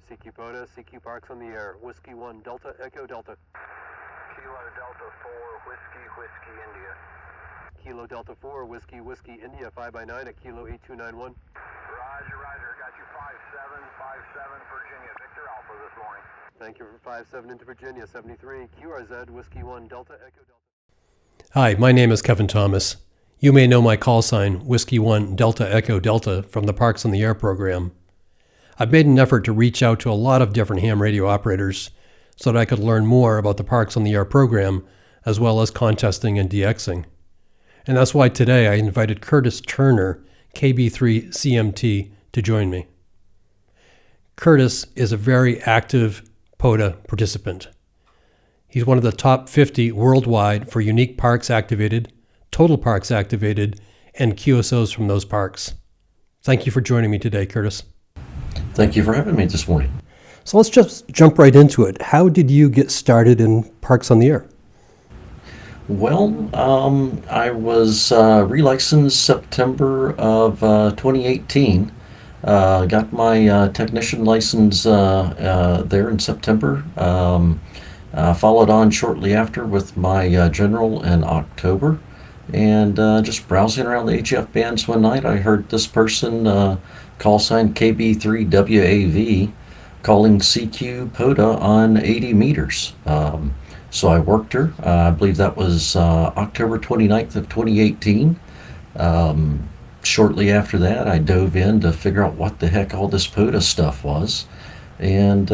CQ POTA, CQ Parks on the air. Whiskey 1 Delta Echo Delta. Kilo Delta 4, Whiskey India. Kilo Delta 4, Whiskey India 5x9 at Kilo 8291. Roger. Got you 57 Virginia. Victor Alpha this morning. Thank you for 57 into Virginia 73. QRZ Whiskey 1 Delta Echo Delta. Hi, my name is K.Thomas. You may know my call sign, Whiskey 1 Delta Echo Delta, from the Parks on the Air program. I've made an effort to reach out to a lot of different ham radio operators so that I could learn more about the Parks on the Air program, as well as contesting and DXing. And that's why today I invited Curtis Turner, KB3CMT, to join me. Curtis is a very active POTA participant. He's one of the top 50 worldwide for unique parks activated, total parks activated, and QSOs from those parks. Thank you for joining me today, Curtis. Thank you for having me this morning. So let's just jump right into it. How did you get started in Parks on the Air? Well, I was relicensed September of 2018. Got my technician license there in September. Followed on shortly after with my general in October. And just browsing around the HF bands one night, I heard this person, call sign KB3WAV, calling CQ POTA on 80 meters. So I worked her. I believe that was October 29th of 2018. Shortly after that, I dove in to figure out what the heck all this POTA stuff was. And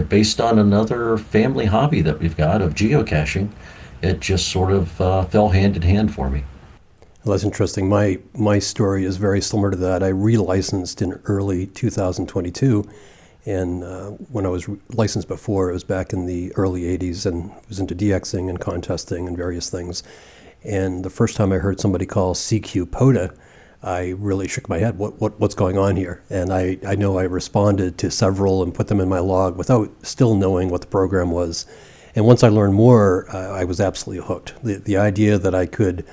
based on another family hobby that we've got of geocaching, it just sort of fell hand in hand for me. Well, that's interesting. My story is very similar to that. I relicensed in early 2022, and when I was licensed before, it was back in the early 80s, and was into DXing and contesting and various things. And the first time I heard somebody call CQ POTA, I really shook my head. What's going on here? And I know I responded to several and put them in my log without still knowing what the program was. And once I learned more, I was absolutely hooked. The idea that I could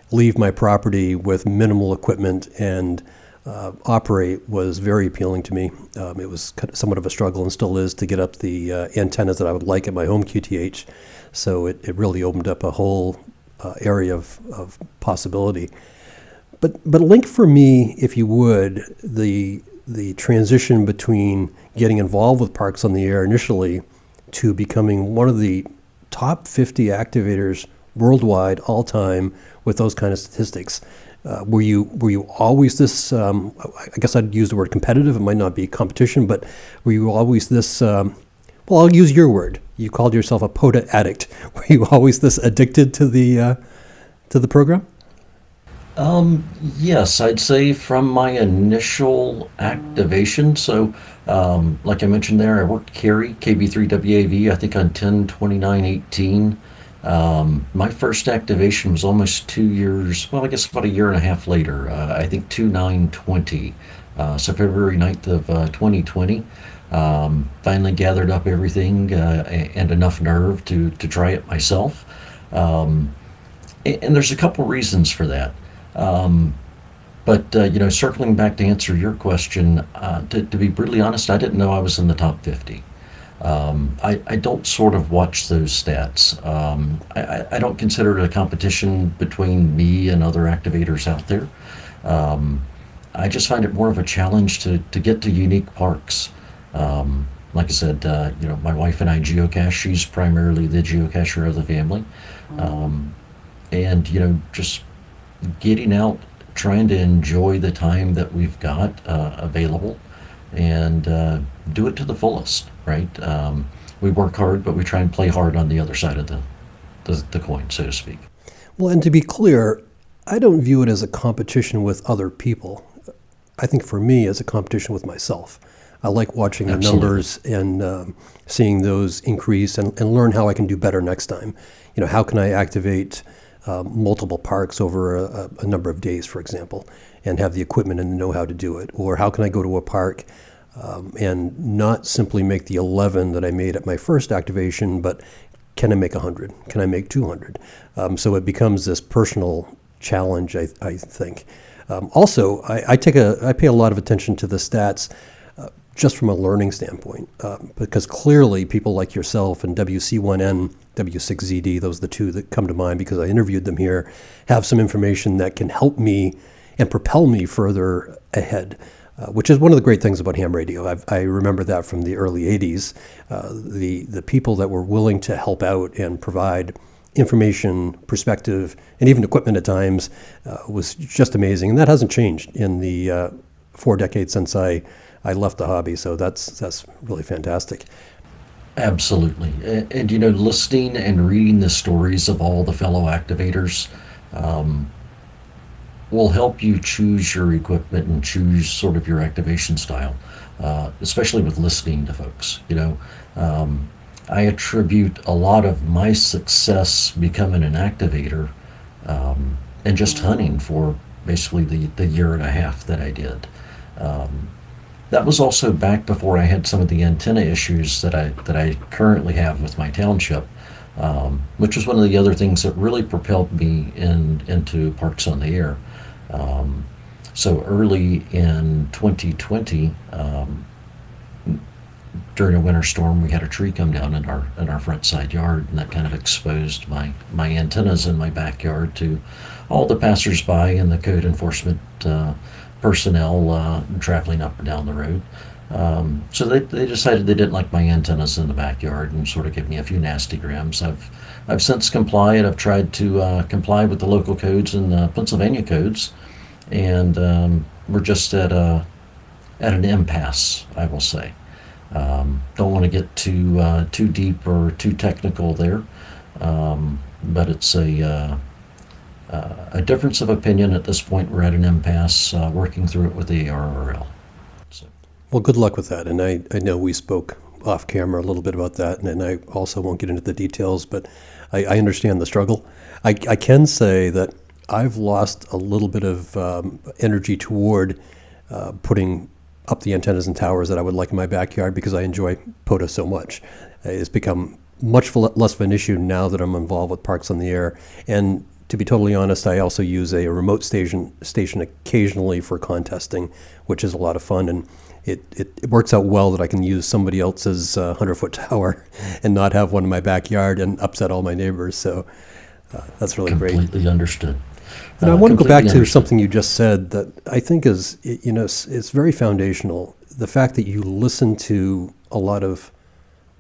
leave my property with minimal equipment and operate was very appealing to me. It was somewhat of a struggle, and still is, to get up the antennas that I would like at my home QTH. So it really opened up a whole area of possibility. But link for me, if you would, the transition between getting involved with Parks on the Air initially to becoming one of the top 50 activators worldwide all time with those kind of statistics. Were you always this, I guess I'd use the word competitive, it might not be competition, but were you always this, well, I'll use your word. You called yourself a POTA addict. Were you always this addicted to the program? Yes, I'd say from my initial activation. So, like I mentioned there, I worked carry KB3WAV, I think on 10/29/18. My first activation was almost 2 years, well, I guess about a year and a half later, I think 2/9/20. So February 9th of 2020. Finally gathered up everything and enough nerve to try it myself. And there's a couple reasons for that. But circling back to answer your question, to be brutally honest, I didn't know I was in the top 50. I don't sort of watch those stats. I don't consider it a competition between me and other activators out there. I just find it more of a challenge to get to unique parks. Like I said, my wife and I geocache. She's primarily the geocacher of the family. And just getting out, trying to enjoy the time that we've got available, and do it to the fullest, right? We work hard, but we try and play hard on the other side of the coin, so to speak. Well, and to be clear, I don't view it as a competition with other people. I think for me, it's a competition with myself. I like watching the numbers and seeing those increase and learn how I can do better next time. How can I activate multiple parks over a number of days, for example, and have the equipment and the know-how to do it? Or how can I go to a park and not simply make the 11 that I made at my first activation, but can I make 100? Can I make 200? So it becomes this personal challenge, I think. Also, I pay a lot of attention to the stats. just from a learning standpoint, because clearly people like yourself and WC1N, W6ZD, those are the two that come to mind because I interviewed them here, have some information that can help me and propel me further ahead, which is one of the great things about ham radio. I remember that from the early 80s. The people that were willing to help out and provide information, perspective, and even equipment at times was just amazing. And that hasn't changed in the 4 decades since I left the hobby. So that's really fantastic. Absolutely. And you know, listening and reading the stories of all the fellow activators will help you choose your equipment and choose sort of your activation style, especially with listening to folks. You know, I attribute a lot of my success becoming an activator and just hunting for basically the year and a half that I did. That was also back before I had some of the antenna issues that I currently have with my township, which was one of the other things that really propelled me into Parks on the Air. So early in 2020, during a winter storm, we had a tree come down in our front side yard, and that kind of exposed my antennas in my backyard to all the passersby and the code enforcement personnel traveling up and down the road. So they decided they didn't like my antennas in the backyard and sort of gave me a few nasty grams. I've since complied. I've tried to comply with the local codes and Pennsylvania codes, and we're just at an impasse, I will say. Don't want to get too deep or too technical there, but it's a difference of opinion at this point. We're at an impasse, working through it with the ARRL. So. Well, good luck with that. And I know we spoke off camera a little bit about that, and I also won't get into the details, but I understand the struggle. I can say that I've lost a little bit of energy toward putting up the antennas and towers that I would like in my backyard because I enjoy POTA so much. It's become much less of an issue now that I'm involved with Parks on the Air. And to be totally honest, I also use a remote station occasionally for contesting, which is a lot of fun. And it works out well that I can use somebody else's 100-foot tower and not have one in my backyard and upset all my neighbors. So that's really great. Completely understood. And I want to go back to something you just said that I think is, it's very foundational. The fact that you listen to a lot of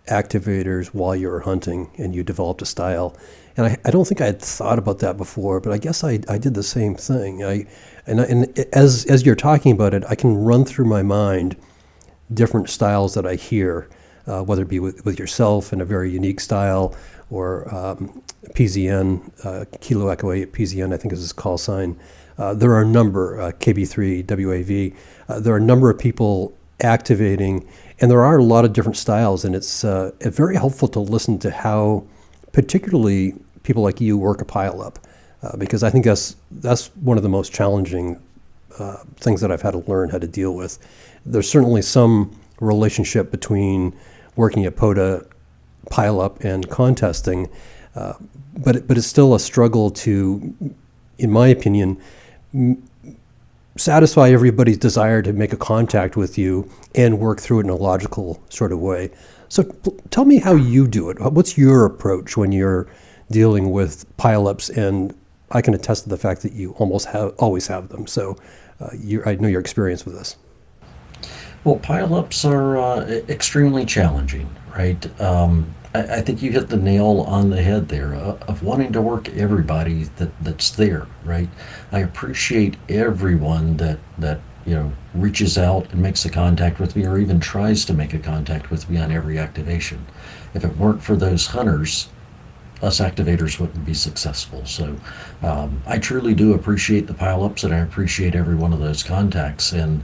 activators while you were hunting and you developed a style. And I don't think I had thought about that before, but I guess I did the same thing. And as you're talking about it, I can run through my mind different styles that I hear, whether it be with yourself in a very unique style, or PZN, Kilo Echo 8 PZN, I think is his call sign. There are a number, KB3WAV, there are a number of people activating, and there are a lot of different styles, and it's very helpful to listen to how particularly people like you work a pile-up, because I think that's one of the most challenging things that I've had to learn how to deal with. There's certainly some relationship between working at POTA, pile-up, and contesting, but it's still a struggle to, in my opinion, satisfy everybody's desire to make a contact with you and work through it in a logical sort of way. So tell me how you do it. What's your approach when you're dealing with pile-ups? And I can attest to the fact that you always have them. So I know your experience with this. Well, pile-ups are extremely challenging, right? I think you hit the nail on the head there of wanting to work everybody that's there, right? I appreciate everyone that reaches out and makes a contact with me, or even tries to make a contact with me on every activation. If it weren't for those hunters, us activators wouldn't be successful. So I truly do appreciate the pile-ups, and I appreciate every one of those contacts. And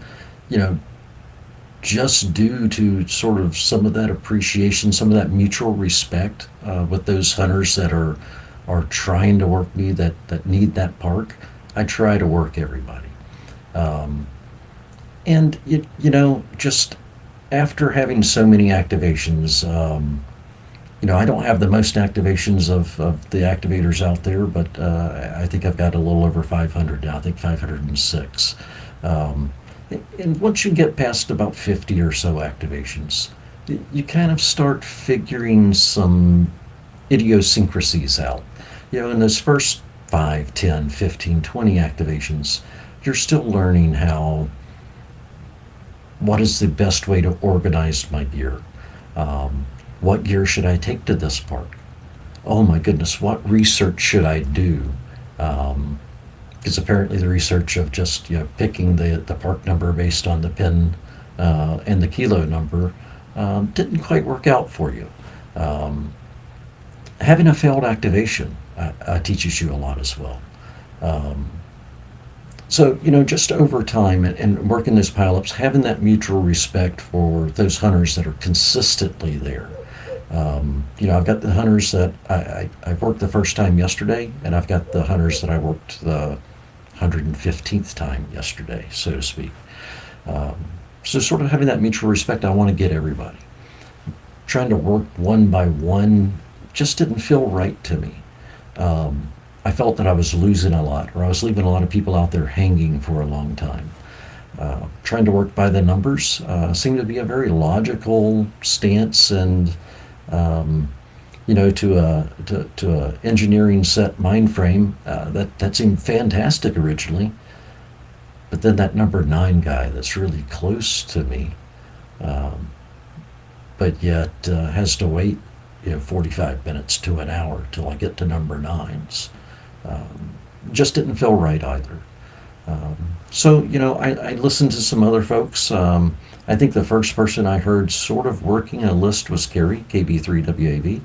just due to sort of some of that appreciation, some of that mutual respect with those hunters that are trying to work me, that need that park, I try to work everybody. And just after having so many activations, I don't have the most activations of the activators out there, but I think I've got a little over 500 now. I think 506. And once you get past about 50 or so activations, you kind of start figuring some idiosyncrasies out. In those first 5, 10, 15, 20 activations, you're still learning what is the best way to organize my gear. What gear should I take to this park? Oh my goodness, what research should I do? Because apparently the research of just picking the park number based on the pin and the kilo number didn't quite work out for you. Having a failed activation teaches you a lot as well. So, just over time and working those pileups, having that mutual respect for those hunters that are consistently there. I've got the hunters that I worked the first time yesterday, and I've got the hunters that I worked the 115th time yesterday, so to speak. So sort of having that mutual respect, I want to get everybody. Trying to work one by one just didn't feel right to me. I felt that I was losing a lot, or I was leaving a lot of people out there hanging for a long time. Trying to work by the numbers seemed to be a very logical stance, and to a engineering set mind frame that seemed fantastic originally. But then that number 9 guy that's really close to me, but yet has to wait 45 minutes to an hour till I get to number 9s. Just didn't feel right either. So I listened to some other folks. I think the first person I heard sort of working a list was Carrie, KB3WAV.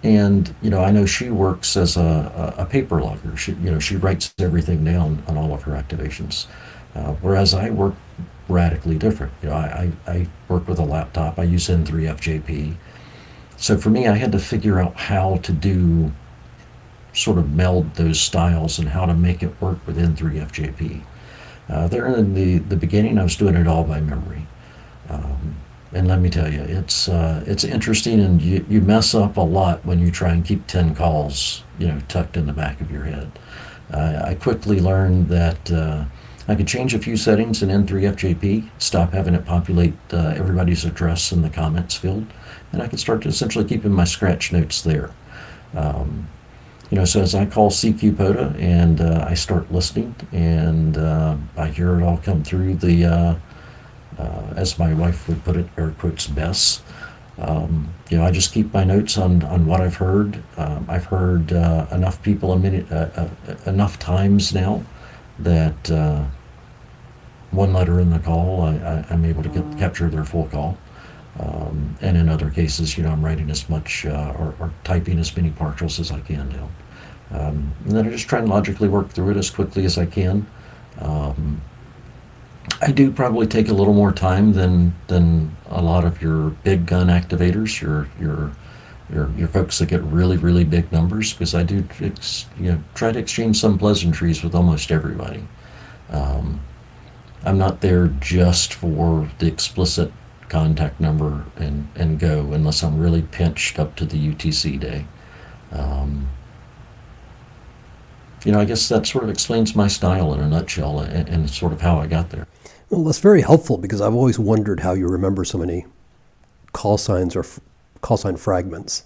And I know she works as a paper logger. She writes everything down on all of her activations, whereas I work radically different. I work with a laptop. I use N3FJP. So for me, I had to figure out how to sort of meld those styles and how to make it work with N3FJP. There in the beginning, I was doing it all by memory. And let me tell you, it's interesting, and you mess up a lot when you try and keep 10 calls, tucked in the back of your head. I quickly learned that I could change a few settings in N3FJP, stop having it populate everybody's address in the comments field, and I could start to essentially keeping my scratch notes there. So as I call CQ POTA and I start listening, and I hear it all come through the as my wife would put it, air quotes, best. I just keep my notes on what I've heard. I've heard enough people enough times now that one letter in the call, I'm able to capture their full call. And in other cases, I'm writing as much or typing as many partials as I can now. And then I just try and logically work through it as quickly as I can. I do probably take a little more time than a lot of your big gun activators, your folks that get really, really big numbers, because I do try to exchange some pleasantries with almost everybody. I'm not there just for the explicit contact number and go, unless I'm really pinched up to the UTC day. I guess that sort of explains my style in a nutshell, and sort of how I got there. Well, that's very helpful, because I've always wondered how you remember so many call signs or call sign fragments.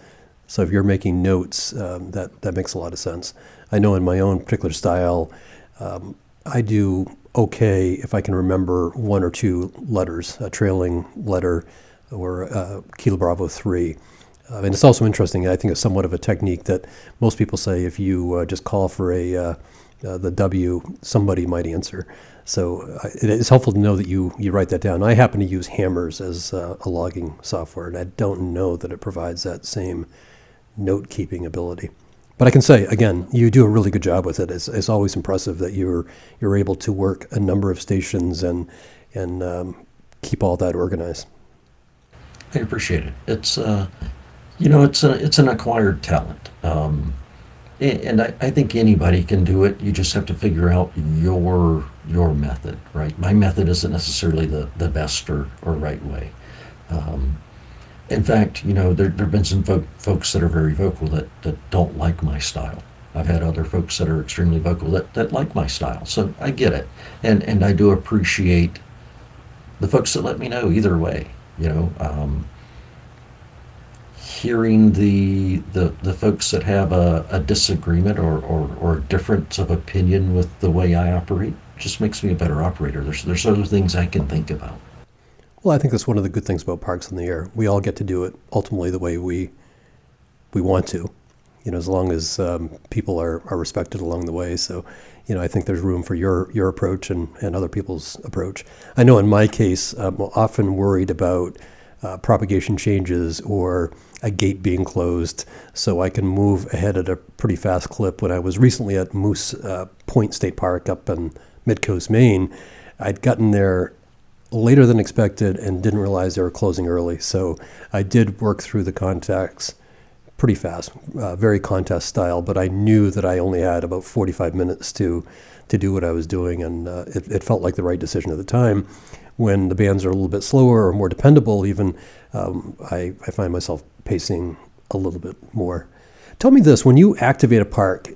So if you're making notes, that makes a lot of sense. I know in my own particular style, I do okay if I can remember 1 or 2 letters, a trailing letter or Kilo Bravo 3. And it's also interesting, I think it's somewhat of a technique that most people say if you just call for the W, somebody might answer. So it is helpful to know that you write that down. I happen to use Hammers as a logging software, and I don't know that it provides that same note-keeping ability. But I can say, again, you do a really good job with it. It's always impressive that you're able to work a number of stations and keep all that organized. I appreciate it. It's it's an acquired talent, and I think anybody can do it. You just have to figure out your method, right? My method isn't necessarily the best or right way. In fact, there have been some folks that are very vocal that don't like my style. I've had other folks that are extremely vocal that like my style. So I get it. And I do appreciate the folks that let me know either way. Hearing the folks that have a disagreement or a difference of opinion with the way I operate just makes me a better operator. There's other things I can think about. Well, I think that's one of the good things about Parks in the Air. We all get to do it ultimately the way we want to, as long as people are respected along the way. So, I think there's room for your approach and other people's approach. I know in my case, I'm often worried about propagation changes or a gate being closed, so I can move ahead at a pretty fast clip. When I was recently at Moose Point State Park up in Midcoast, Maine, I'd gotten there later than expected and didn't realize they were closing early. So I did work through the contacts pretty fast, very contest style, but I knew that I only had about 45 minutes to do what I was doing, and it felt like the right decision at the time. When the bands are a little bit slower or more dependable even, I find myself pacing a little bit more. Tell me this, when you activate a park,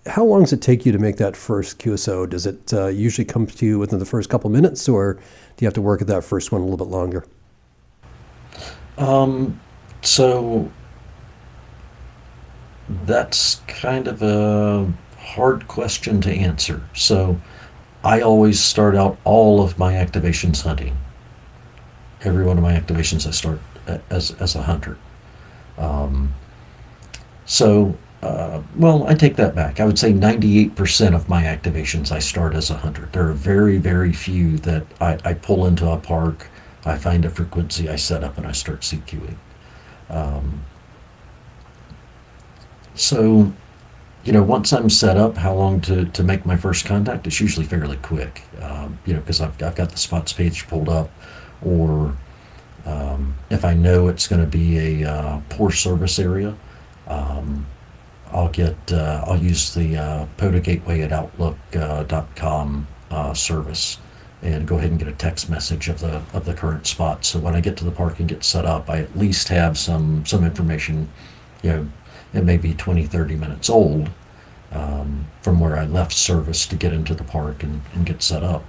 how long does it take you to make that first QSO? Does it usually come to you within the first couple minutes, or do you have to work at that first one a little bit longer? So that's kind of a hard question to answer. So I always start out all of my activations hunting. Every one of my activations I start as a hunter. Well, I take that back. I would say 98% of my activations I start as a hunter. There are very, very few that I pull into a park, I find a frequency, I set up, and I start CQing. Once I'm set up, how long to make my first contact? It's usually fairly quick, because I've got the spots page pulled up, or if I know it's going to be a poor service area, I'll use the POTA gateway at outlook.com service and go ahead and get a text message of the current spot. So when I get to the park and get set up, I at least have some information. It may be 20, 30 minutes old from where I left service to get into the park and get set up.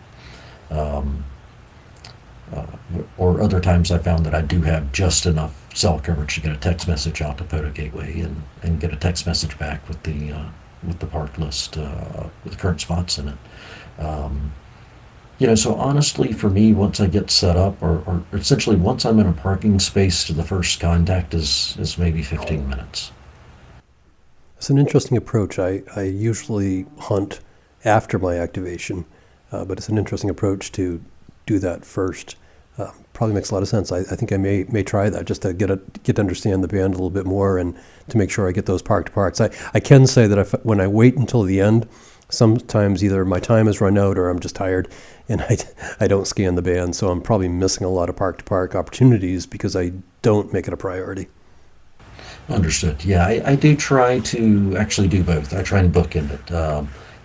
Or other times I found that I do have just enough cell coverage to get a text message out to POTA Gateway and get a text message back with the park list with current spots in it. So honestly, for me, once I get set up, or essentially once I'm in a parking space to the first contact is maybe 15 minutes. It's an interesting approach. I usually hunt after my activation, but it's an interesting approach to do that first. Probably makes a lot of sense. I think I may try that just to get to understand the band a little bit more and to make sure I get those parked parts. I can say that when I wait until the end, sometimes either my time has run out or I'm just tired and I don't scan the band, so I'm probably missing a lot of park-to-park opportunities because I don't make it a priority. Understood. Yeah, I do try to actually do both. I try and bookend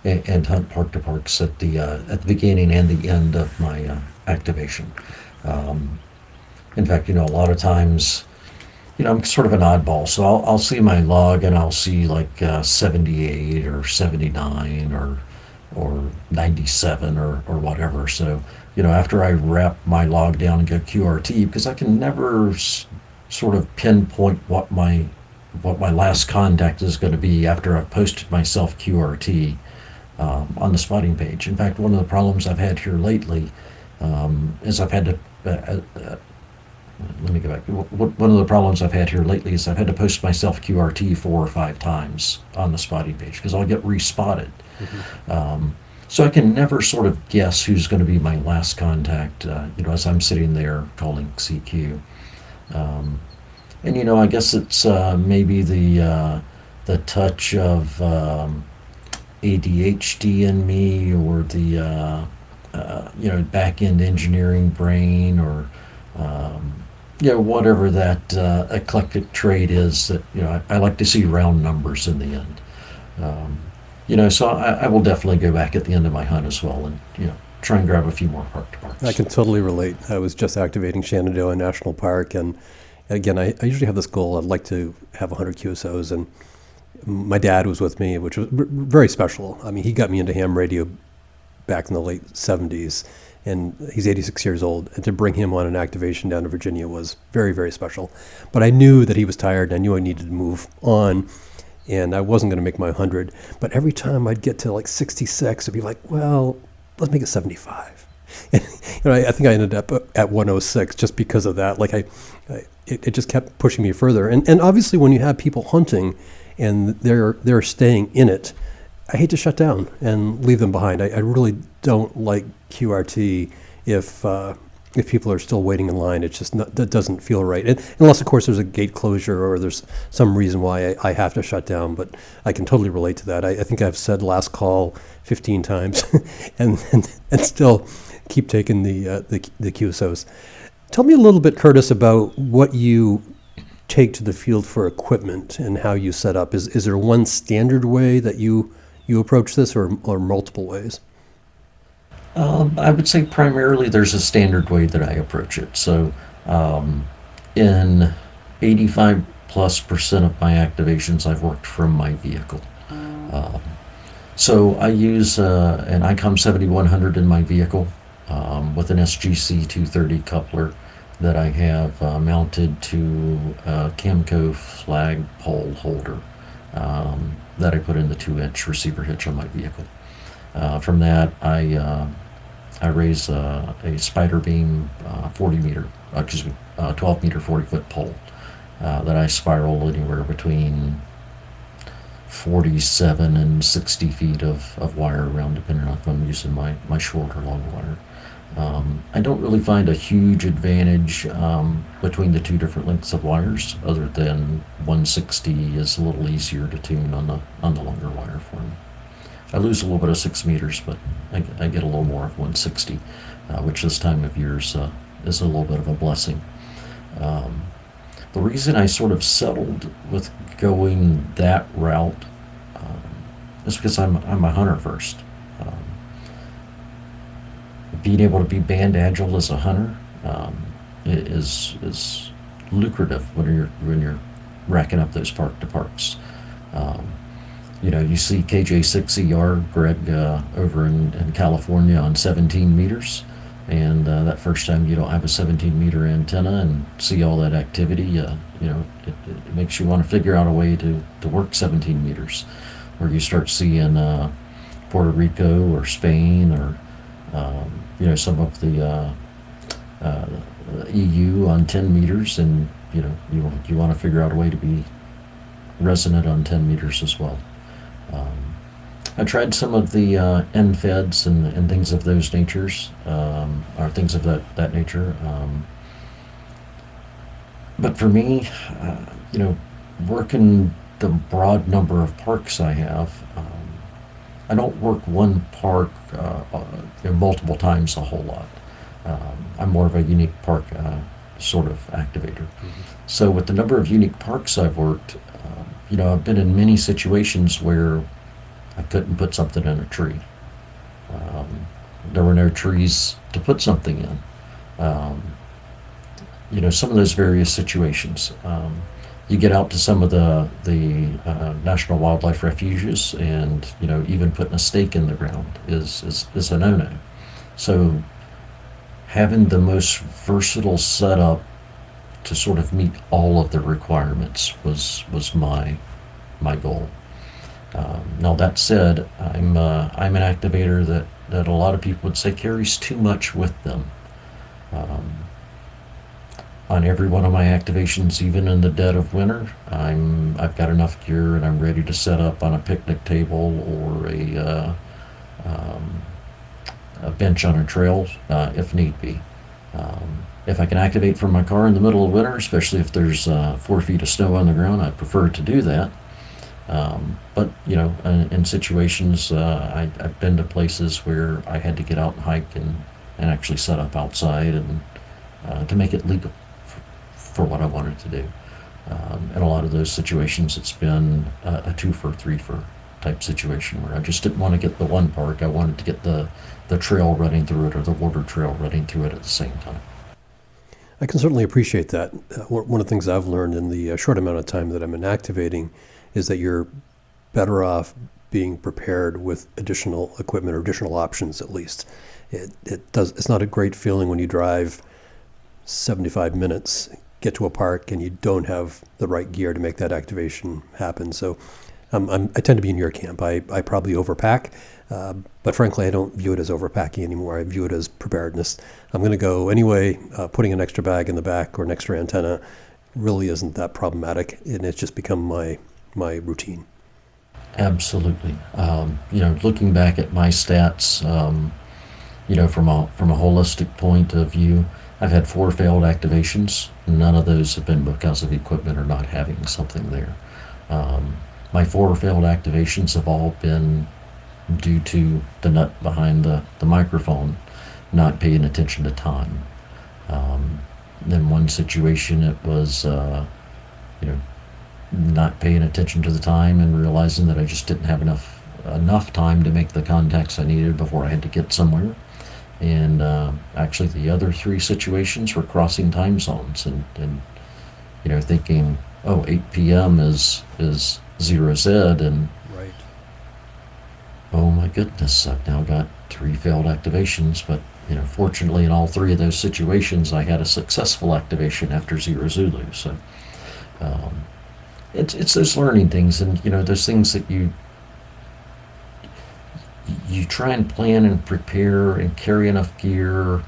it and hunt park-to-parks at the beginning and the end of my activation. In fact, a lot of times, I'm sort of an oddball, so I'll see my log and I'll see like 78 or 79 or 97 or whatever. So, after I wrap my log down and go QRT, because I can never sort of pinpoint what my last contact is going to be after I've posted myself QRT on the spotting page. In fact, one of the problems I've had here lately is I've had to let me go back. One of the problems I've had here lately is I've had to post myself QRT 4 or 5 times on the spotting page because I'll get respotted. Mm-hmm. So I can never sort of guess who's going to be my last contact, as I'm sitting there calling CQ. And I guess it's maybe the touch of ADHD in me, or the back-end engineering brain, or whatever that eclectic trait is that I like to see round numbers in the end. So I will definitely go back at the end of my hunt as well and try and grab a few more park-to-parks. I can totally relate. I was just activating Shenandoah National Park, and again, I usually have this goal. I'd like to have 100 QSOs, and My dad was with me, which was very special. I mean, he got me into ham radio back in the late 70s, and he's 86 years old. And to bring him on an activation down to Virginia was very, very special. But I knew that he was tired, and I knew I needed to move on, and I wasn't going to make my 100. But every time I'd get to like 66, I'd be like, well, let's make it 75. And, I think I ended up at 106 just because of that. Like it just kept pushing me further. And obviously, when you have people hunting and they're staying in it, I hate to shut down and leave them behind. I really don't like QRT if people are still waiting in line. It's just that doesn't feel right. Unless, of course, there's a gate closure or there's some reason why I have to shut down. But I can totally relate to that. I think I've said last call 15 times and still keep taking the QSOs. Tell me a little bit, Curtis, about what you take to the field for equipment and how you set up. Is there one standard way that you approach this, or multiple ways? I would say primarily there's a standard way that I approach it. So in 85+% of my activations, I've worked from my vehicle. So I use an ICOM 7100 in my vehicle with an SGC 230 coupler that I have mounted to a Camco flag pole holder that I put in the 2-inch receiver hitch on my vehicle. From that, I raise a spider beam 12 meter 40-foot pole that I spiral anywhere between 47 and 60 feet of wire around, depending on if I'm using my short or long wire. I don't really find a huge advantage between the two different lengths of wires, other than 160 is a little easier to tune on the longer wire for me. I lose a little bit of 6 meters, but I get a little more of 160, which this time of year is a little bit of a blessing. The reason I sort of settled with going that route is because I'm a hunter first. Being able to be band agile as a hunter is lucrative when you're racking up those park to parks. You see KJ6ER Greg over in California on 17 meters, and that first time you don't have a 17-meter antenna and see all that activity, it makes you want to figure out a way to work 17 meters, where you start seeing Puerto Rico or Spain or some of the EU on 10 meters, and you want to figure out a way to be resonant on 10 meters as well. I tried some of the NFEDs and things of those natures, or things of that nature. But for me, working the broad number of parks I have, I don't work one park multiple times a whole lot. I'm more of a unique park sort of activator. Mm-hmm. So with the number of unique parks I've worked, I've been in many situations where I couldn't put something in a tree. There were no trees to put something in. Some of those various situations. You get out to some of the national wildlife refuges, and even putting a stake in the ground is a no-no. So having the most versatile setup to sort of meet all of the requirements was my goal. Now that said, I'm an activator that a lot of people would say carries too much with them. On every one of my activations, even in the dead of winter, I've got enough gear and I'm ready to set up on a picnic table or a bench on a trail if need be. If I can activate from my car in the middle of winter, especially if there's 4 feet of snow on the ground, I prefer to do that. But in situations, I've been to places where I had to get out and hike and actually set up outside and to make it legal for what I wanted to do. In a lot of those situations, it's been a 2-for, 3-for type situation where I just didn't want to get the one park. I wanted to get the trail running through it or the water trail running through it at the same time. I can certainly appreciate that. One of the things I've learned in the short amount of time that I'm in activating is that you're better off being prepared with additional equipment or additional options at least. It's not a great feeling when you drive 75 minutes, get to a park, and you don't have the right gear to make that activation happen. So I tend to be in your camp. I probably overpack, but frankly, I don't view it as overpacking anymore. I view it as preparedness. I'm going to go anyway. Putting an extra bag in the back or an extra antenna really isn't that problematic, and it's just become my routine. Absolutely. Looking back at my stats, from a holistic point of view, I've had 4 failed activations. None of those have been because of equipment or not having something there. My 4 failed activations have all been due to the nut behind the microphone not paying attention to time. In one situation, it was, not paying attention to the time and realizing that I just didn't have enough time to make the contacts I needed before I had to get somewhere. And actually, the other 3 situations were crossing time zones and thinking, 8 p.m. is 0Z, and Right. oh my goodness, I've now got 3 failed activations. But fortunately, in all 3 of those situations, I had a successful activation after 0 Zulu. So it's those learning things, and those things that you try and plan and prepare and carry enough gear,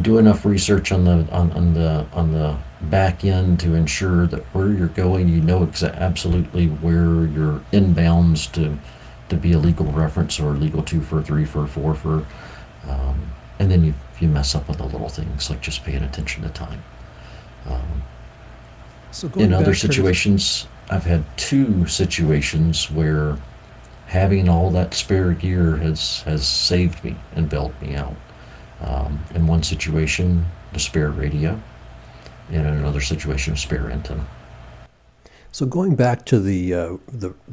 do enough research on the back end to ensure that where you're going, absolutely where you're inbounds to be a legal reference or legal 2 for 3 for 4 for, and then you mess up with the little things like just paying attention to time. So going In back, other Curtis, situations, I've had 2 situations where having all that spare gear has saved me and bailed me out. In one situation, the spare radio. In another situation, a spare antenna. So going back to the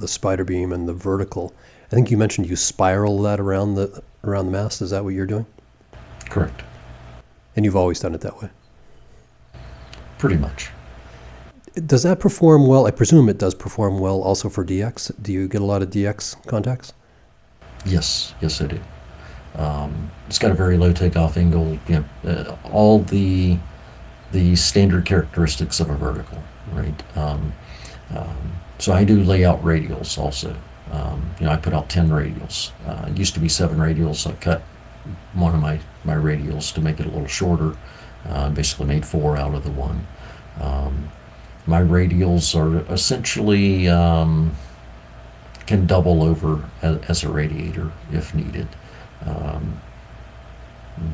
spider beam and the vertical, I think you mentioned you spiral that around the mast. Is that what you're doing? Correct. And you've always done it that way. Pretty much. Does that perform well? I presume it does perform well also for DX. Do you get a lot of DX contacts? Yes, I do. It's got a very low takeoff angle. All the standard characteristics of a vertical, right? So I do layout radials also. I put out 10 radials. It used to be 7 radials. I cut one of my radials to make it a little shorter. Basically made 4 out of the 1. My radials are essentially can double over as a radiator if needed.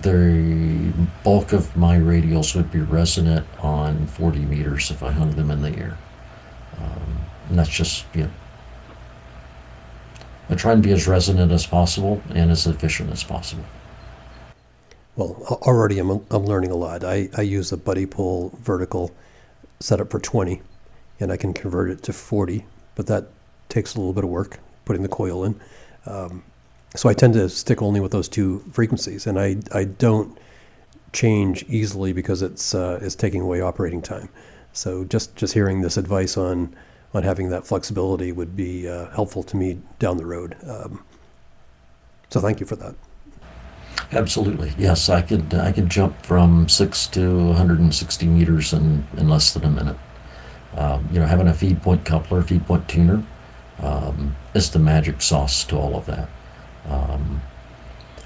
The bulk of my radials would be resonant on 40 meters if I hung them in the air. And that's just, I try and be as resonant as possible and as efficient as possible. Well, already I'm learning a lot. I use a buddy pull vertical set up for 20, and I can convert it to 40, but that takes a little bit of work, putting the coil in. So I tend to stick only with those 2 frequencies, and I don't change easily because it's taking away operating time. So just hearing this advice on having that flexibility would be helpful to me down the road. So thank you for that. Absolutely, yes. I could jump from 6 to 160 meters in less than a minute. Having a feed point coupler, feed point tuner, is the magic sauce to all of that.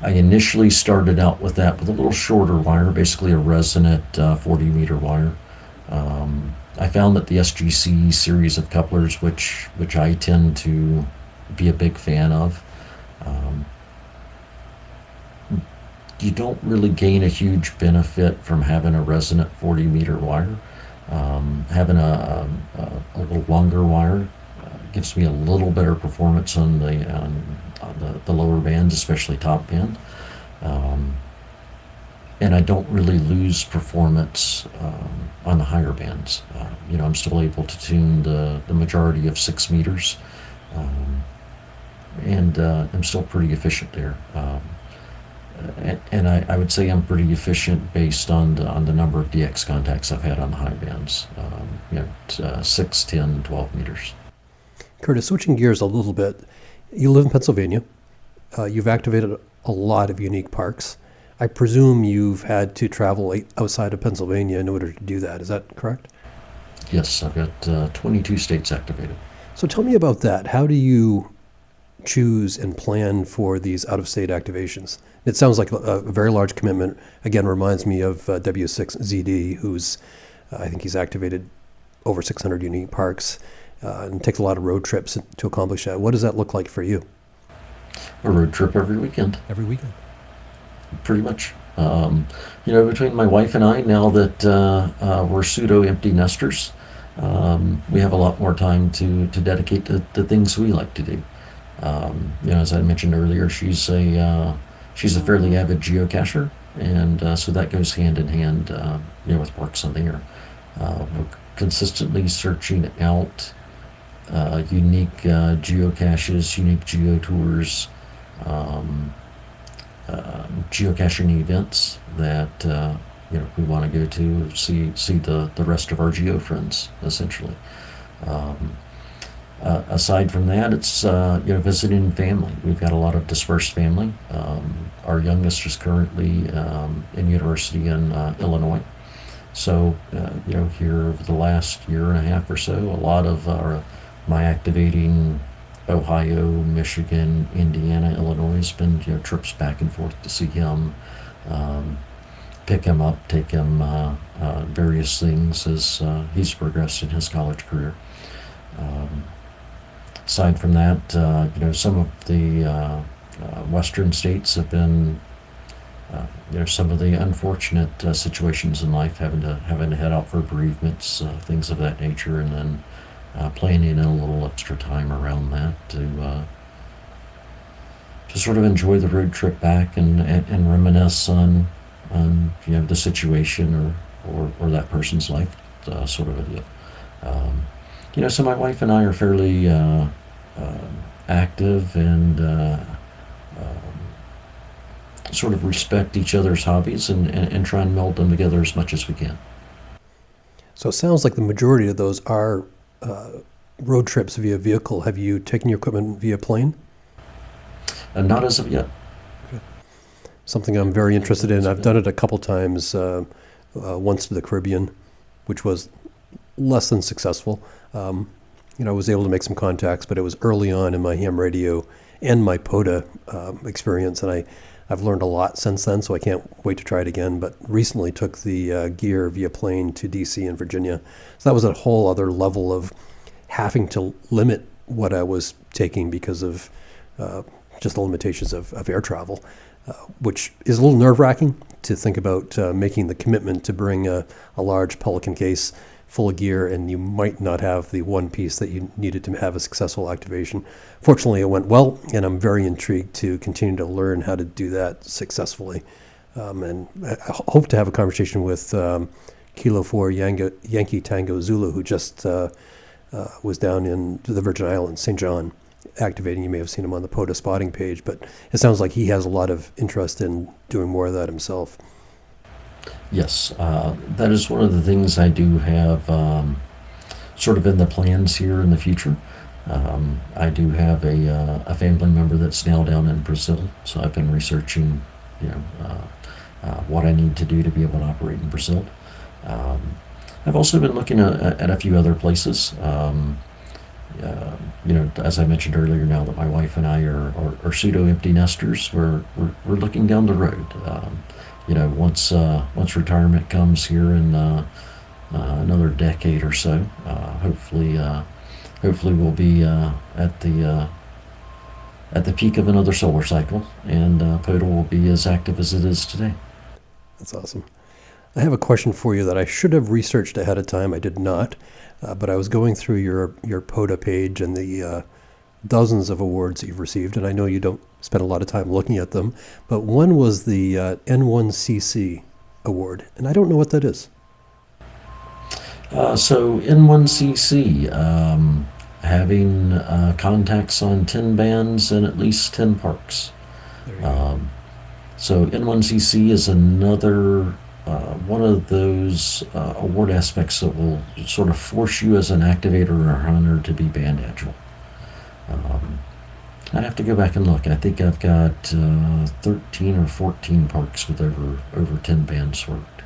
I initially started out with that with a little shorter wire, basically a resonant 40 meter wire. I found that the SGC series of couplers, which I tend to be a big fan of, you don't really gain a huge benefit from having a resonant 40 meter wire. Having a little longer wire gives me a little better performance on the lower bands, especially top band. And I don't really lose performance on the higher bands. I'm still able to tune the majority of 6 meters, and I'm still pretty efficient there. And I would say I'm pretty efficient based on the number of DX contacts I've had on the high bands, 6, 10, 12 meters. Curtis, switching gears a little bit, you live in Pennsylvania. You've activated a lot of unique parks. I presume you've had to travel outside of Pennsylvania in order to do that. Is that correct? Yes, I've got 22 states activated. So tell me about that. How do you choose and plan for these out-of-state activations? It sounds like a very large commitment. Again, reminds me of W6ZD, who's, I think he's activated over 600 unique parks and takes a lot of road trips to accomplish that. What does that look like for you? A road trip every weekend. Every weekend? Pretty much. Between my wife and I, now that we're pseudo-empty nesters, we have a lot more time to dedicate to the things we like to do. As I mentioned earlier, she's a fairly avid geocacher, and so that goes hand in hand, with parks on the air. We're consistently searching out unique geocaches, unique geotours, geocaching events that we want to go to see the rest of our geo friends, essentially. Aside from that, it's visiting family. We've got a lot of dispersed family. Our youngest is currently in university in Illinois. So here over the last year and a half or so, a lot of my activating Ohio, Michigan, Indiana, Illinois has been trips back and forth to see him, pick him up, take him various things as he's progressed in his college career. Aside from that, some of the western states have been, some of the unfortunate situations in life, having to head out for bereavements, things of that nature, and then planning in a little extra time around that to sort of enjoy the road trip back and reminisce on the situation or that person's life, sort of a deal. So my wife and I are fairly active and sort of respect each other's hobbies and try and meld them together as much as we can. So it sounds like the majority of those are road trips via vehicle. Have you taken your equipment via plane? Not as of yet. Okay. Something I'm very interested in. I've done it a couple times, once to the Caribbean, which was less than successful. I was able to make some contacts, but it was early on in my ham radio and my POTA experience, and I've learned a lot since then, so I can't wait to try it again. But recently took the gear via plane to D.C. and Virginia. So that was a whole other level of having to limit what I was taking because of just the limitations of air travel, which is a little nerve-wracking to think about making the commitment to bring a large Pelican case full of gear, and you might not have the one piece that you needed to have a successful activation. Fortunately, it went well, and I'm very intrigued to continue to learn how to do that successfully. And I hope to have a conversation with Kilo 4 Yankee Tango Zulu, who just was down in the Virgin Islands, St. John, activating. You may have seen him on the POTA spotting page, but it sounds like he has a lot of interest in doing more of that himself. Yes, that is one of the things I do have sort of in the plans here in the future. I do have a family member that's now down in Brazil, so I've been researching, what I need to do to be able to operate in Brazil. I've also been looking at a few other places. As I mentioned earlier, now that my wife and I are pseudo-empty nesters, we're looking down the road. Once retirement comes here in another decade or so, hopefully we'll be at the peak of another solar cycle, and POTA will be as active as it is today. That's awesome. I have a question for you that I should have researched ahead of time. I did not, but I was going through your POTA page and the dozens of awards that you've received, and I know you don't spend a lot of time looking at them, but one was the N1CC award, and I don't know what that is. So N1CC, having contacts on 10 bands and at least 10 parks. So N1CC is another one of those award aspects that will sort of force you as an activator or hunter to be band agile. I'd have to go back and look. I think I've got 13 or 14 parks with over 10 bands worked.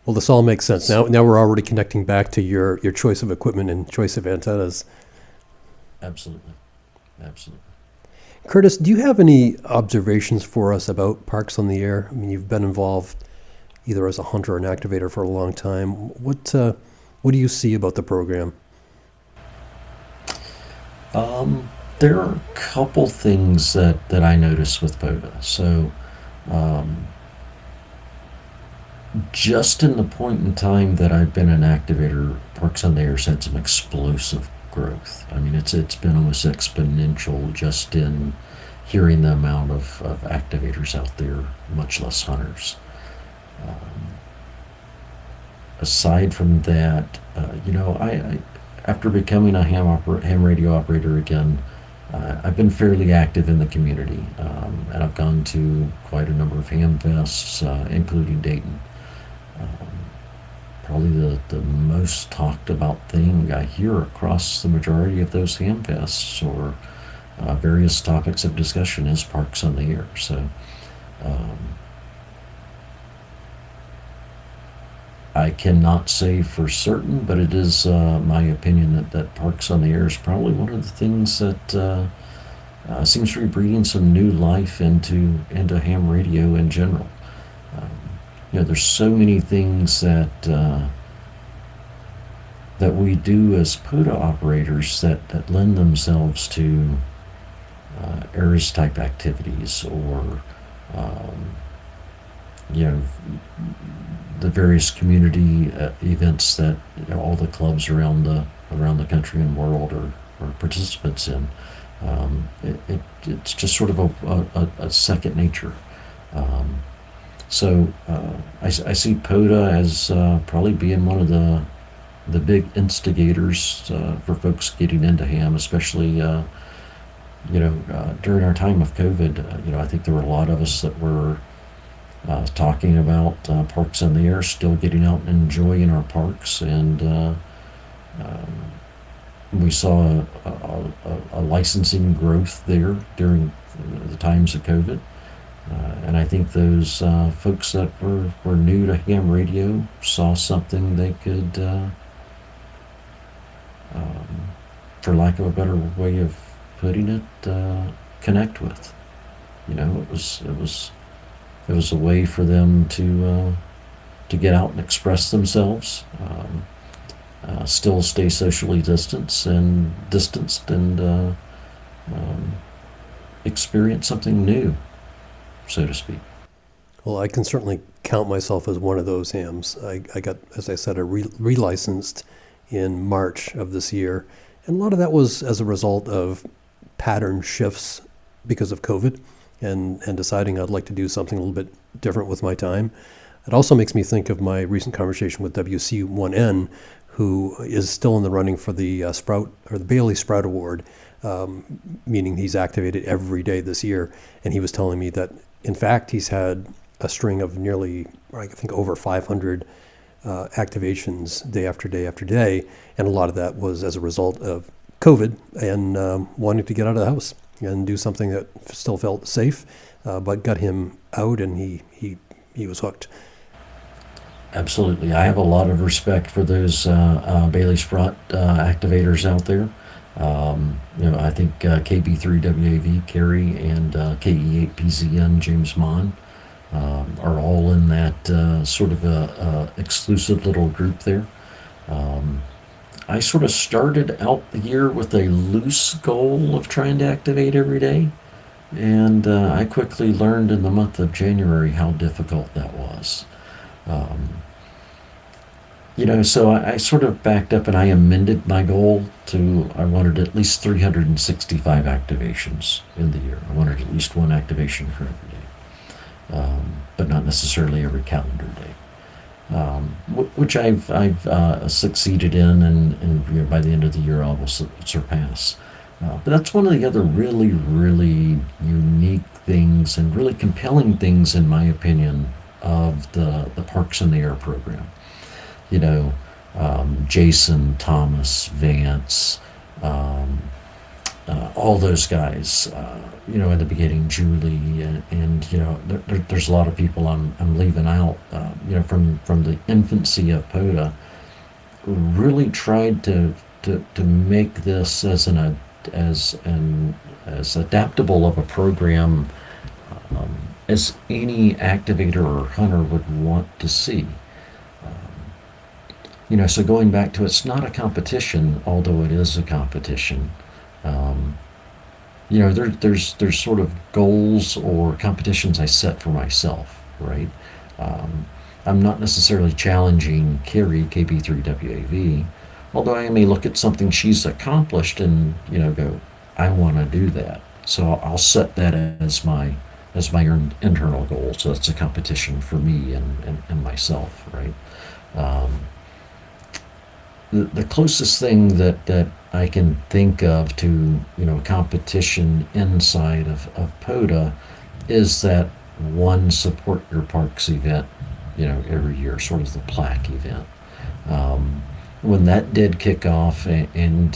Well, this all makes sense. Now we're already connecting back to your choice of equipment and choice of antennas. Absolutely. Curtis, do you have any observations for us about Parks on the Air? I mean, you've been involved either as a hunter or an activator for a long time. What do you see about the program? There are a couple things that I notice with POTA. So, just in the point in time that I've been an activator, Parks on the Air's had some explosive growth. I mean, it's been almost exponential just in hearing the amount of activators out there, much less hunters. Aside from that, I after becoming a ham radio operator again, I've been fairly active in the community, and I've gone to quite a number of ham fests, including Dayton. Probably the most talked about thing I hear across the majority of those ham fests or various topics of discussion is Parks on the Air. So I cannot say for certain, but it is my opinion that Parks on the Air is probably one of the things that seems to be breathing some new life into ham radio in general. There's so many things that we do as POTA operators that lend themselves to AIRS type activities or the various community events that all the clubs around the country and world are participants in. It's just sort of a second nature. So I see POTA as probably being one of the big instigators for folks getting into ham, especially during our time of COVID. I think there were a lot of us that were talking about Parks on the Air, still getting out and enjoying our parks, and we saw a licensing growth there during the times of COVID. And I think those folks that were new to ham radio saw something they could, for lack of a better way of putting it, connect with. It was a way for them to get out and express themselves, still stay socially distanced and experience something new, so to speak. Well, I can certainly count myself as one of those hams. I got, as I said, relicensed in March of this year. And a lot of that was as a result of pattern shifts because of COVID and deciding I'd like to do something a little bit different with my time. It also makes me think of my recent conversation with W1DED, who is still in the running for the Sprout or the Bailey Sprout Award, meaning he's activated every day this year. And he was telling me that, in fact, he's had a string of nearly, I think, over 500 activations day after day after day. And a lot of that was as a result of COVID and wanting to get out of the house and do something that still felt safe, but got him out, and he was hooked. Absolutely. I have a lot of respect for those Bailey Sprout activators out there. I think KB3WAV, Kerry, and KE8PZN, James Mon, are all in that sort of a exclusive little group there. I sort of started out the year with a loose goal of trying to activate every day, and I quickly learned in the month of January how difficult that was. So I sort of backed up and I amended my goal to, I wanted at least 365 activations in the year. I wanted at least one activation for every day, but not necessarily every calendar day. Which I've succeeded in, and by the end of the year I will surpass. But that's one of the other really, really unique things and really compelling things, in my opinion, of the Parks on the Air program. Jason, Thomas, Vance, all those guys, in the beginning, Julie, and there's a lot of people I'm leaving out, from the infancy of POTA, really tried to make this as adaptable of a program as any activator or hunter would want to see. So going back to, it's not a competition, although it is a competition. There's sort of goals or competitions I set for myself, right? I'm not necessarily challenging Carrie, KB3WAV, although I may look at something she's accomplished and, go, I want to do that. So I'll set that as my internal goal. So it's a competition for me and myself, right? The closest thing that I can think of to competition inside of POTA is that one Support Your Parks event, every year, sort of the plaque event. When that did kick off, and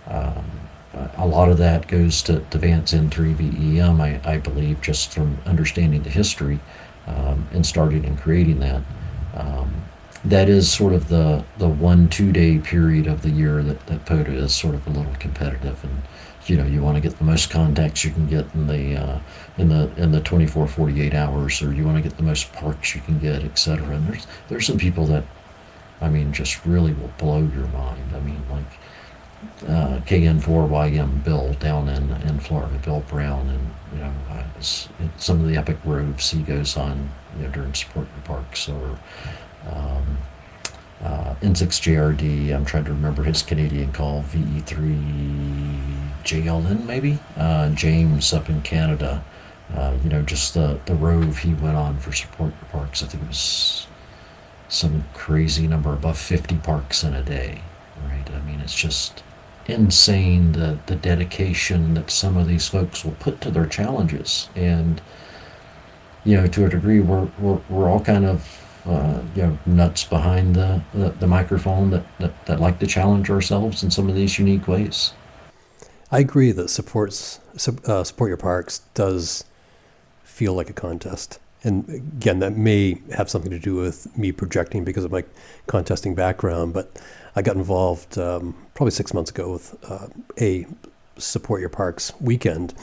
a lot of that goes to Vance N3VEM, I believe, just from understanding the history and starting and creating that. That is sort of the 1-2 day period of the year that POTA is sort of a little competitive, and you want to get the most contacts you can get in the 24-48 hours, or you want to get the most parks you can get, etc. And there's some people that, just really will blow your mind. Like KN4YM Bill down in Florida, Bill Brown, and some of the epic roves he goes on during Support Your Parks, or N6JRD, I'm trying to remember his Canadian call, VE3JLN maybe, James up in Canada, just the rove he went on for Support Your Parks. I think it was some crazy number, above 50 parks in a day, right? It's just insane, the dedication that some of these folks will put to their challenges. And to a degree, we're all kind of nuts behind the microphone that like to challenge ourselves in some of these unique ways. I agree that Support Your Parks does feel like a contest. And again, that may have something to do with me projecting because of my contesting background, but I got involved probably 6 months ago with a Support Your Parks weekend,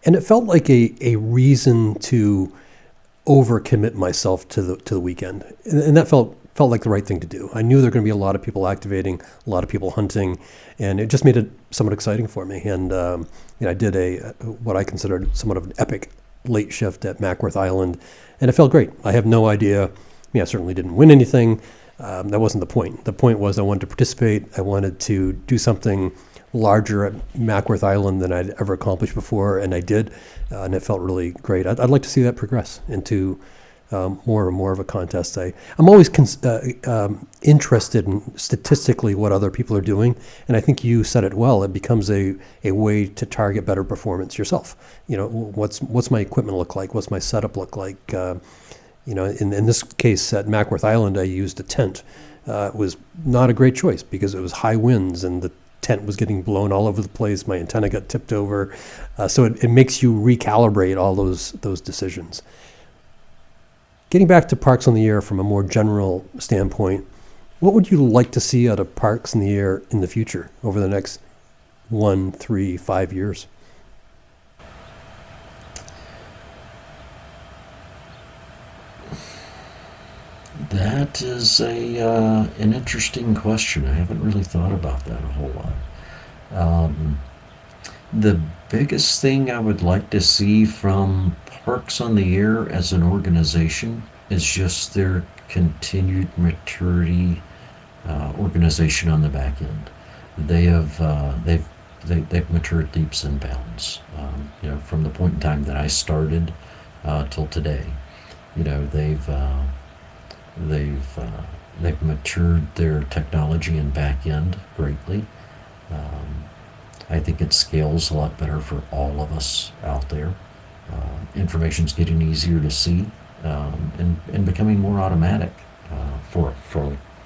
and it felt like a reason to overcommit myself to the weekend, and that felt like the right thing to do. I knew there were going to be a lot of people activating, a lot of people hunting, and it just made it somewhat exciting for me. And I did what I considered somewhat of an epic late shift at Mackworth Island, and it felt great. I have no idea. I certainly didn't win anything. That wasn't the point. The point was I wanted to participate. I wanted to do something larger at Mackworth Island than I'd ever accomplished before, and I did, and it felt really great. I'd like to see that progress into more and more of a contest. I'm always interested in statistically what other people are doing, and I think you said it well. It becomes a way to target better performance yourself. What's my equipment look like? What's my setup look like? In this case at Mackworth Island, I used a tent. It was not a great choice because it was high winds and the tent was getting blown all over the place. My antenna got tipped over. So it makes you recalibrate all those decisions. Getting back to Parks on the Air from a more general standpoint, what would you like to see out of Parks in the Air in the future over the next 1, 3, 5 years? That is an interesting question. I haven't really thought about that a whole lot. The biggest thing I would like to see from Parks on the Air as an organization is just their continued maturity, organization on the back end. They've matured leaps and bounds. From the point in time that I started till today. They've matured their technology and back end greatly. I think it scales a lot better for all of us out there. Information's getting easier to see and becoming more automatic for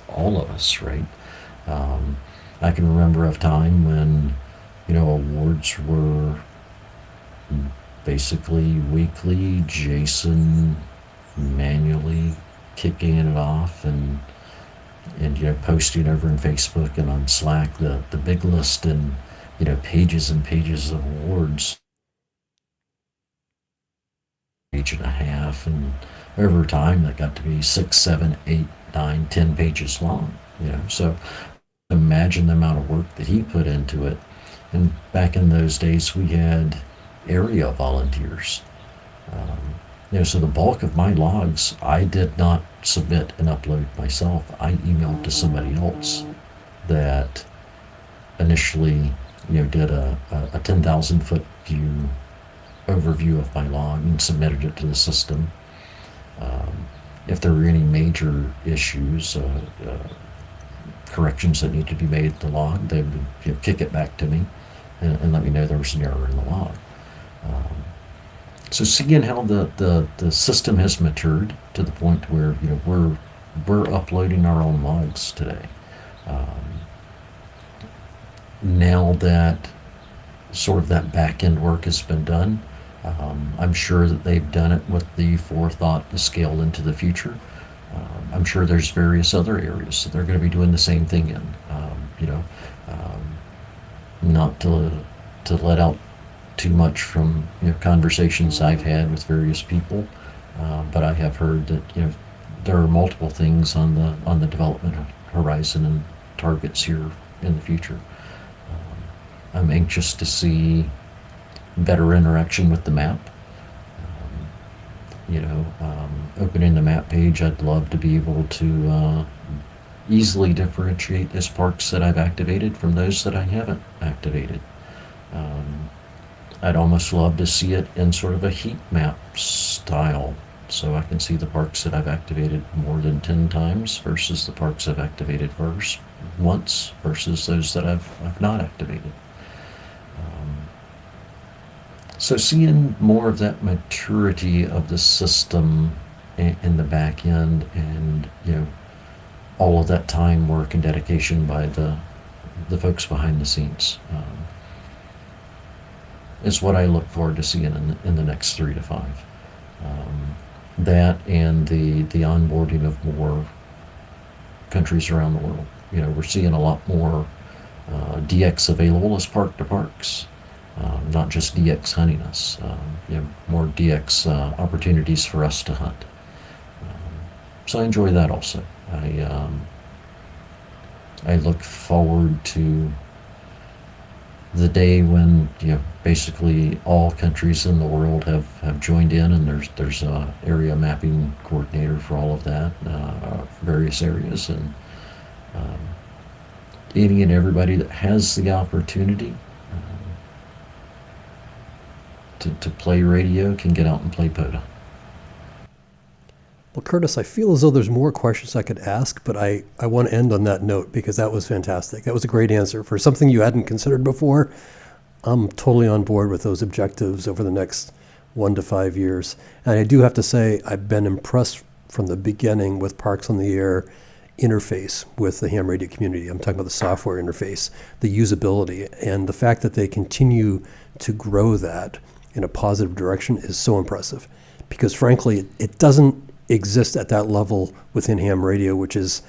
all of us, right? I can remember a time when Awards were basically weekly. Jason manually kicking it off and posting over in Facebook and on Slack the big list and pages and pages of awards, page and a half, and over time that got to be 6, 7, 8, 9, 10 pages long. So imagine the amount of work that he put into it. And back in those days, we had area volunteers. So the bulk of my logs, I did not submit and upload myself. I emailed to somebody else that initially, did a 10,000 foot view overview of my log and submitted it to the system. If there were any major issues, corrections that need to be made in the log, they would kick it back to me and let me know there was an error in the log. So seeing how the system has matured to the point where we're uploading our own logs today. Now that sort of that back end work has been done, I'm sure that they've done it with the forethought to scale into the future. I'm sure there's various other areas that they're going to be doing the same thing in. Not to let out too much from conversations I've had with various people, but I have heard that there are multiple things on the development horizon and targets here in the future. I'm anxious to see better interaction with the map. Opening the map page, I'd love to be able to easily differentiate those parks that I've activated from those that I haven't activated. I'd almost love to see it in sort of a heat map style, so I can see the parks that I've activated more than 10 times versus the parks I've activated once versus those that I've not activated. So seeing more of that maturity of the system in the back end, and all of that time, work, and dedication by the folks behind the scenes, is what I look forward to seeing in the next 3 to 5. That and the onboarding of more countries around the world. We're seeing a lot more DX available as park to parks. Not just DX hunting us, more DX opportunities for us to hunt. So I enjoy that also. I look forward to the day when basically all countries in the world have joined in, and there's a area mapping coordinator for all of that, various areas, and any and everybody that has the opportunity to play radio can get out and play POTA. Well, Curtis, I feel as though there's more questions I could ask, but I want to end on that note because that was fantastic. That was a great answer for something you hadn't considered before. I'm totally on board with those objectives over the next 1 to 5 years. And I do have to say, I've been impressed from the beginning with Parks on the Air interface with the ham radio community. I'm talking about the software interface, the usability, and the fact that they continue to grow that in a positive direction is so impressive, because frankly, it doesn't exist at that level within ham radio, which was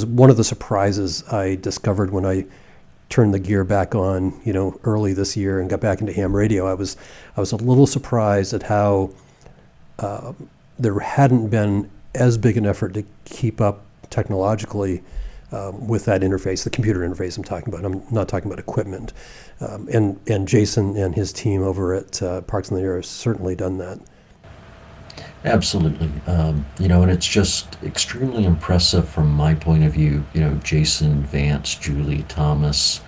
one of the surprises I discovered when I turned the gear back on, early this year and got back into ham radio. I was a little surprised at how there hadn't been as big an effort to keep up technologically with that interface, the computer interface I'm talking about. I'm not talking about equipment. And Jason and his team over at Parks on the Air have certainly done that. Absolutely. And it's just extremely impressive from my point of view. Jason, Vance, Julie, Thomas,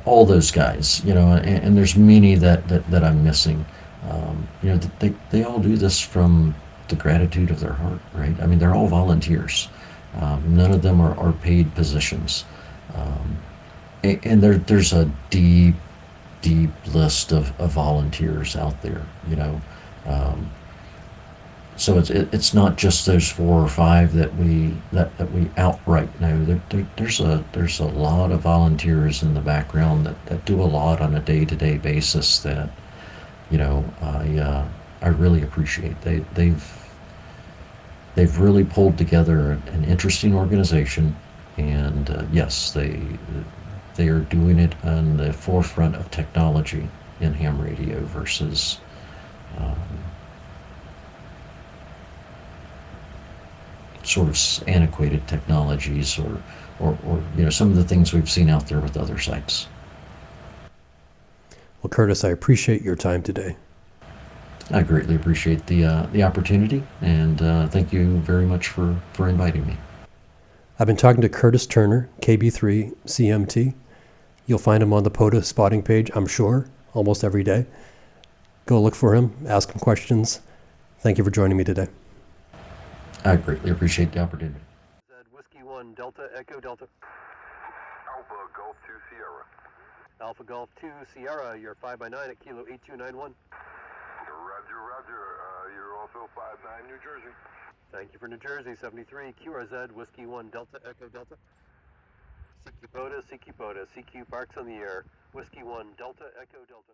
all those guys, and there's many that I'm missing. They all do this from the gratitude of their heart, right? I mean, they're all volunteers. None of them are paid positions. And there's a deep list of volunteers out there, So it's not just those 4 or 5 that we outright know. There's a lot of volunteers in the background that do a lot on a day-to-day basis that I really appreciate. They've really pulled together an interesting organization, and yes, they are doing it on the forefront of technology in ham radio versus um, sort of antiquated technologies or some of the things we've seen out there with other sites. Well, Curtis, I appreciate your time today. I greatly appreciate the opportunity, and thank you very much for inviting me. I've been talking to Curtis Turner, KB3CMT. You'll find him on the POTA spotting page, I'm sure, almost every day. Go look for him, ask him questions. Thank you for joining me today. I greatly appreciate the opportunity. Z Whiskey 1 Delta Echo Delta. Alpha Golf 2 Sierra. Alpha Golf 2 Sierra, you're 5x9 at Kilo 8291. Roger, roger. You're also 59 New Jersey. Thank you for New Jersey, 73 QRZ Whiskey 1 Delta Echo Delta. CQ POTA, CQ POTA, CQ Parks on the air. Whiskey 1 Delta Echo Delta.